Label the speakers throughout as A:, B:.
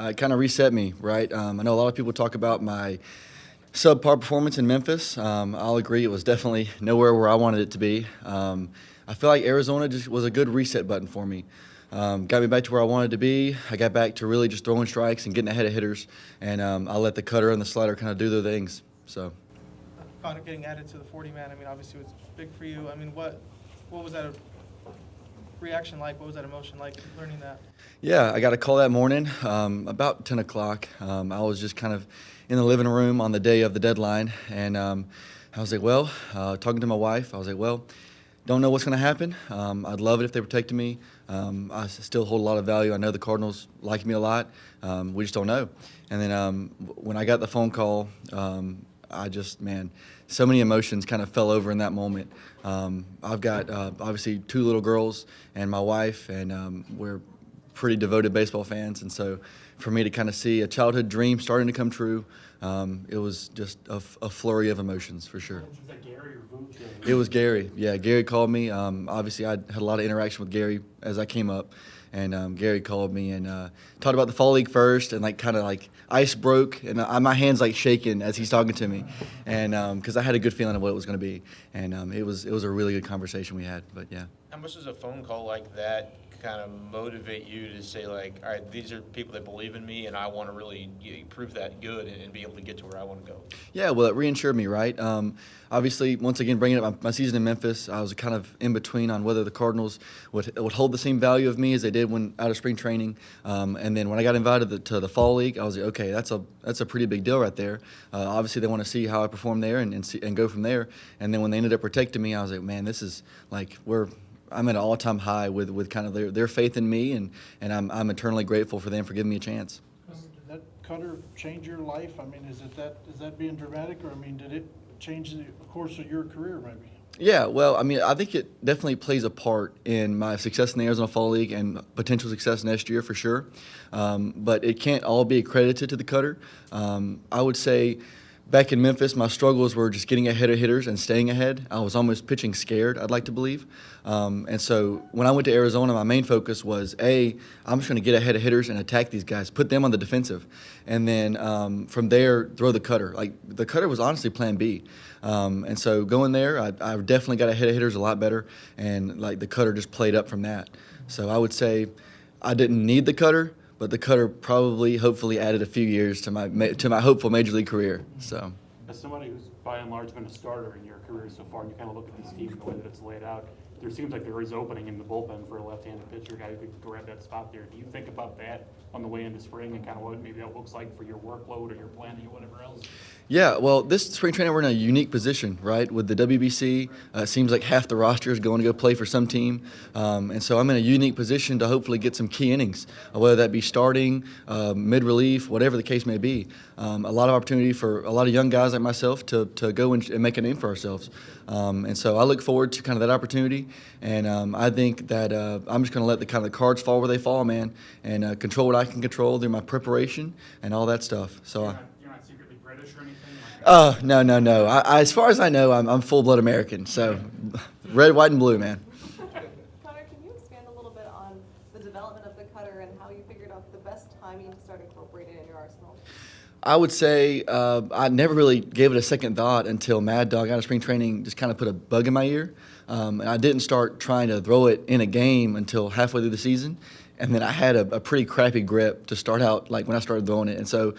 A: It kind of reset me, right? I know a lot of people talk about my subpar performance in Memphis. I'll agree it was definitely nowhere where I wanted it to be. I feel like Arizona just was a good reset button for me. Got me back to where I wanted to be. I got back to really just throwing strikes and getting ahead of hitters, and I let the cutter and the slider kind of do their things. So,
B: Connor getting added to the 40-man, I mean, obviously it was big for you. I mean, what was that reaction like? What was that emotion like learning that?
A: Yeah, I got a call that morning about 10 o'clock. I was just kind of in the living room on the day of the deadline, and I was like, well, talking to my wife, I was like, well, don't know what's going to happen. I'd love it if they protected me. I still hold a lot of value. I know the Cardinals like me a lot. We just don't know. And then when I got the phone call, I just, man, so many emotions kind of fell over in that moment. I've got obviously 2 little girls and my wife, and we're pretty devoted baseball fans. And so for me to kind of see a childhood dream starting to come true, it was just a flurry of emotions for sure.
C: Was that Gary or Vooch?
A: It was Gary. Yeah, Gary called me. Obviously, I had a lot of interaction with Gary as I came up, and Gary called me and talked about the fall league first, and kind of ice broke, and my hands shaking as he's talking to me, and because I had a good feeling of what it was going to be, and it was a really good conversation we had. But yeah.
D: How much does a phone call like that kind of motivate you to say, like, all right, these are people that believe in me, and I want to really prove that good and be able to get to where I want to go? Yeah,
A: well, it reassured me, right? Obviously, once again, bringing up my season in Memphis, I was kind of in between on whether the Cardinals would hold the same value of me as they did when out of spring training. And then when I got invited to the fall league, I was like, okay, that's a pretty big deal right there. Obviously, they want to see how I perform there and go from there. And then when they ended up protecting me, I was like, man, this is I'm at an all-time high with kind of their faith in me, and I'm eternally grateful for them for giving me a chance.
E: Did that cutter change your life? I mean, is that being dramatic, or I mean, did it change the course of your career maybe?
A: Yeah, well, I mean, I think it definitely plays a part in my success in the Arizona Fall League and potential success next year for sure. But it can't all be accredited to the cutter. I would say back in Memphis, my struggles were just getting ahead of hitters and staying ahead. I was almost pitching scared, I'd like to believe. And so when I went to Arizona, my main focus was, I'm just going to get ahead of hitters and attack these guys, put them on the defensive. And then from there, throw the cutter. The cutter was honestly plan B. And so going there, I definitely got ahead of hitters a lot better. And the cutter just played up from that. So I would say I didn't need the cutter, but the cutter probably, hopefully, added a few years to my hopeful major league career. So,
C: as somebody who's by and large been a starter in your career so far, and you kind of look at this team and the way that it's laid out, there seems like there is opening in the bullpen for a left-handed pitcher, guy who could grab that spot there. Do you think about that on the way into spring and kind of what maybe that looks like for your workload or your planning or whatever else?
A: Yeah, well, this spring training we're in a unique position, right? With the WBC, it seems like half the roster is going to go play for some team, and so I'm in a unique position to hopefully get some key innings, whether that be starting, mid-relief, whatever the case may be. A lot of opportunity for a lot of young guys like myself to go and make a name for ourselves, and so I look forward to kind of that opportunity, and I think that I'm just going to let the cards fall where they fall, man, and control what I can control through my preparation and all that stuff. So.
C: You're not secretly British or anything?
A: No. As far as I know, I'm full-blood American. So, red, white, and blue, man.
F: Connor, can you expand a little bit on the development of the cutter and how you figured out the best timing to start incorporating it in your arsenal?
A: I would say I never really gave it a second thought until Mad Dog out of spring training just kind of put a bug in my ear. And I didn't start trying to throw it in a game until halfway through the season. And then I had a pretty crappy grip to start out, when I started throwing it. And so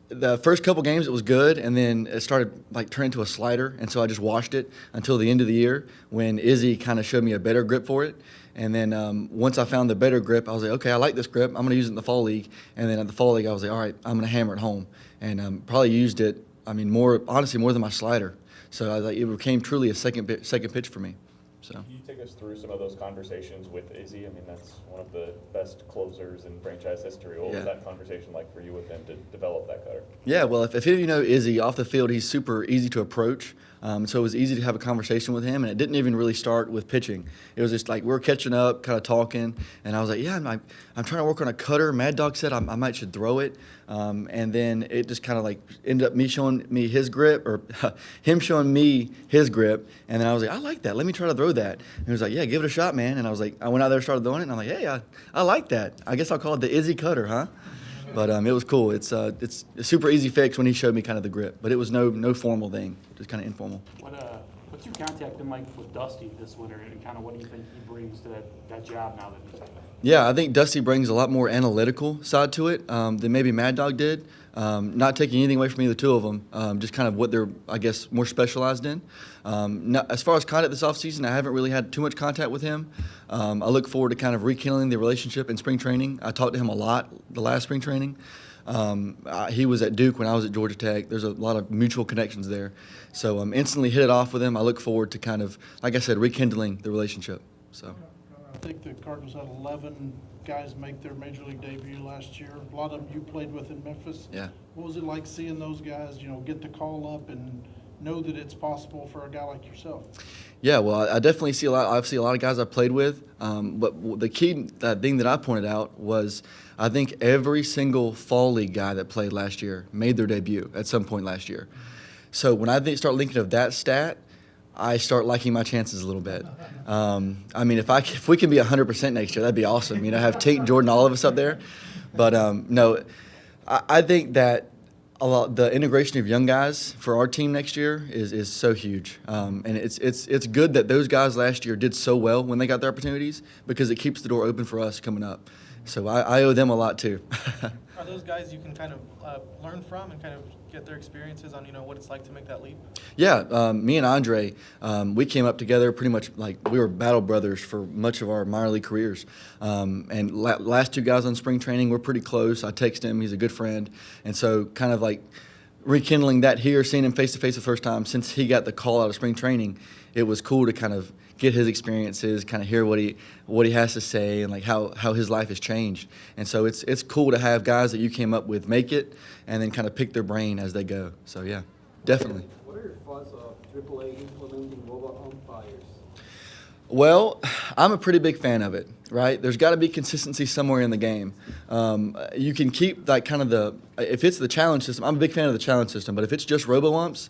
A: the first couple games it was good, and then it started turning into a slider, and so I just washed it until the end of the year when Izzy kind of showed me a better grip for it. And then once I found the better grip, I was like, okay, I like this grip. I'm going to use it in the fall league. And then at the fall league, I was like, all right, I'm going to hammer it home. And probably used it, more than my slider. So I was like, it became truly a second pitch for me. So.
G: Can you take us through some of those conversations with Izzy? That's one of the best closers in franchise history. What was that conversation like for you with him to develop that cutter? Yeah, well, if any of you know Izzy, off the field, he's super easy to approach. So it was easy to have a conversation with him, and it didn't even really start with pitching. It was just we were catching up, kind of talking, and I was like, yeah, I'm trying to work on a cutter. Mad Dog said I might should throw it. And then it just kind of ended up me showing me his grip, or him showing me his grip. And then I was like, I like that. Let me try to throw that. And he was like, yeah, give it a shot, man. And I was like, I went out there and started throwing it. And I'm like, hey, I like that. I guess I'll call it the Izzy cutter, huh?
A: But it was cool. It's a super easy fix when he showed me kind of the grip, but it was no formal thing, just kind of informal.
C: What's your contact been like with Dusty this winter, and kind of what do you think he brings to that job now that he's back?
A: Yeah, I think Dusty brings a lot more analytical side to it than maybe Mad Dog did. Not taking anything away from either two of them, just kind of what they're, I guess, more specialized in. As far as contact this offseason, I haven't really had too much contact with him. I look forward to kind of rekindling the relationship in spring training. I talked to him a lot the last spring training. He was at Duke when I was at Georgia Tech. There's a lot of mutual connections there. So instantly hit it off with him. I look forward to kind of, like I said, rekindling the relationship. So.
E: I think the Cardinals had 11 guys make their major league debut last year. A lot of them you played with in Memphis.
A: Yeah.
E: What was it like seeing those guys, get the call up and know that it's possible for a guy like yourself?
A: Yeah, well, I definitely see a lot of guys I played with. But the key thing that I pointed out was I think every single fall league guy that played last year made their debut at some point last year. So when I start thinking of that stat, I start liking my chances a little bit. I mean, if we can be 100% next year, that'd be awesome. Have Tate, Jordan, all of us up there. But no, I think that the integration of young guys for our team next year is so huge. And it's good that those guys last year did so well when they got their opportunities because it keeps the door open for us coming up. So I owe them a lot too.
B: Are those guys you can kind of learn from and kind of get their experiences on what it's like to make that leap?
A: Yeah, me and Andre, we came up together pretty much like we were battle brothers for much of our minor league careers. And last two guys on spring training, we're pretty close. I text him; he's a good friend, and so kind of like rekindling that here, seeing him face to face the first time since he got the call out of spring training. It was cool to kind of get his experiences, kind of hear what he has to say, and like how his life has changed. And so it's cool to have guys that you came up with make it, and then kind of pick their brain as they go. So yeah, definitely.
H: What are your thoughts of AAA implementing robot umpires?
A: Well, I'm a pretty big fan of it, right? There's got to be consistency somewhere in the game. You can keep like kind of if it's the challenge system, I'm a big fan of the challenge system, but if it's just robo-umps,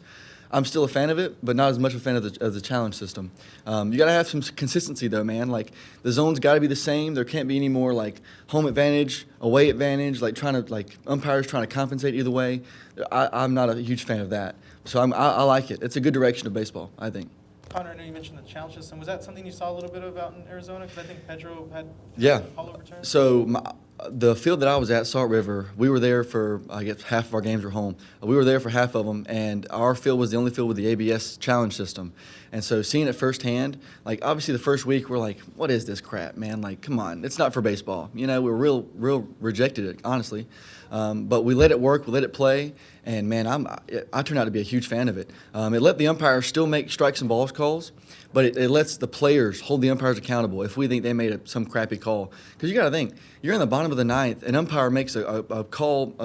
A: I'm still a fan of it, but not as much a fan of the challenge system. You got to have some consistency, though, man. Like, the zone's got to be the same. There can't be any more, like, home advantage, away advantage, umpires trying to compensate either way. I'm not a huge fan of that. So I like it. It's a good direction of baseball, I think.
B: Connor, I know you mentioned the challenge system. Was that something you saw a little bit of out in Arizona? Because I think Pedro had all overturned.
A: So the field that I was at, Salt River, we were there for, I guess, half of our games were home. We were there for half of them, and our field was the only field with the ABS challenge system. And so seeing it firsthand, like, obviously the first week we're like, what is this crap, man? Like, come on, it's not for baseball. We're real rejected it, honestly. But we let it work, we let it play, and man, I turned out to be a huge fan of it. It let the umpires still make strikes and balls calls, but it lets the players hold the umpires accountable if we think they made some crappy call. Because you got to think, you're in the bottom of the ninth, an umpire makes a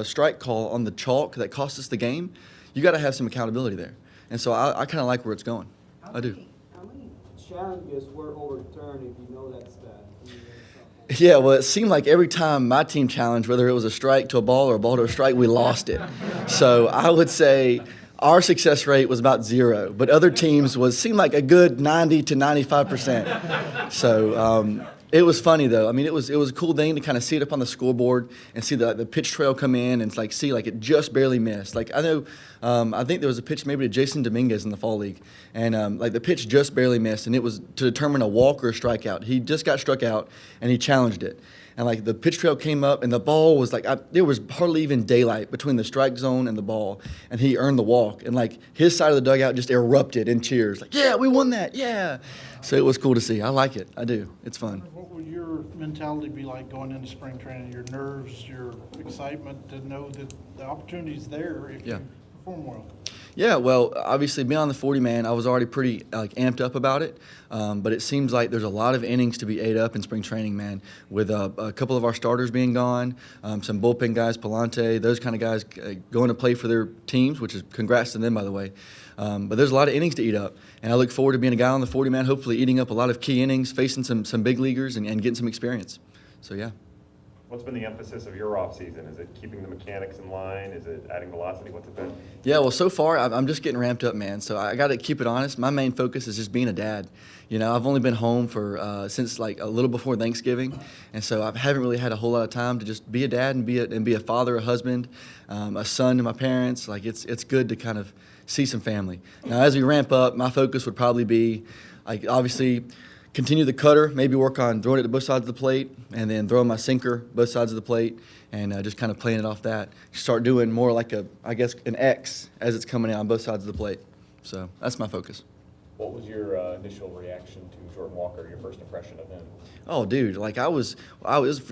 A: strike call on the chalk that costs us the game. You got to have some accountability there, and so I kind of like where it's going. I do.
H: How many challenges were overturned, if you know that stat?
A: Yeah, well, it seemed like every time my team challenged, whether it was a strike to a ball or a ball to a strike, we lost it. So I would say our success rate was about 0, but other teams seemed like a good 90 to 95%. So it was funny though. I mean, it was a cool thing to kind of see it up on the scoreboard and see the pitch trail come in and see it just barely missed. Like I know, I think there was a pitch maybe to Jason Dominguez in the fall league, and the pitch just barely missed, and it was to determine a walk or a strikeout. He just got struck out, and he challenged it. And the pitch trail came up, and the ball was there was hardly even daylight between the strike zone and the ball, and he earned the walk. And his side of the dugout just erupted in cheers. Yeah, we won that, yeah. So it was cool to see. I like it. I do. It's fun.
E: What would your mentality be like going into spring training? Your nerves, your excitement to know that the opportunity's there if you perform well? Yeah,
A: well, obviously being on the 40-man, I was already pretty amped up about it. But it seems like there's a lot of innings to be ate up in spring training, man, with a couple of our starters being gone, some bullpen guys, Palante, those kind of guys going to play for their teams, which is congrats to them, by the way. But there's a lot of innings to eat up, and I look forward to being a guy on the 40-man, hopefully eating up a lot of key innings, facing some big leaguers and getting some experience. So, yeah.
I: What's been the emphasis of your off season? Is it keeping the mechanics in line? Is it adding velocity? What's it been?
A: Yeah, well, so far I'm just getting ramped up, man. So I got to keep it honest. My main focus is just being a dad. You know, I've only been home for since like a little before Thanksgiving, and so I haven't really had a whole lot of time to just be a dad and be a father, a husband, a son to my parents. Like it's good to kind of see some family. Now, as we ramp up, my focus would probably be, like, obviously, continue the cutter, maybe work on throwing it to both sides of the plate, and then throwing my sinker both sides of the plate, and just kind of playing it off that. Start doing more like an X as it's coming out on both sides of the plate. So that's my focus.
G: What was your initial reaction to Jordan Walker, your first impression of him?
A: Oh, dude, like I was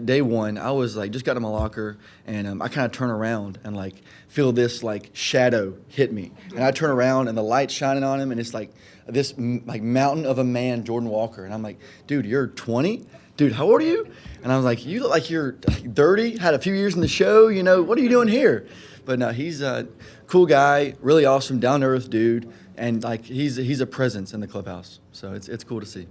A: day one. I was like, just got to my locker, and I kind of turn around and like feel this like shadow hit me, and I turn around and the light's shining on him, and it's like this like mountain of a man, Jordan Walker, and I'm like, dude, you're 20? Dude, how old are you? And I was like, you look like you're 30, had a few years in the show, you know, what are you doing here? But no, he's a cool guy, really awesome, down-to-earth dude, and like he's a presence in the clubhouse. So it's cool to see.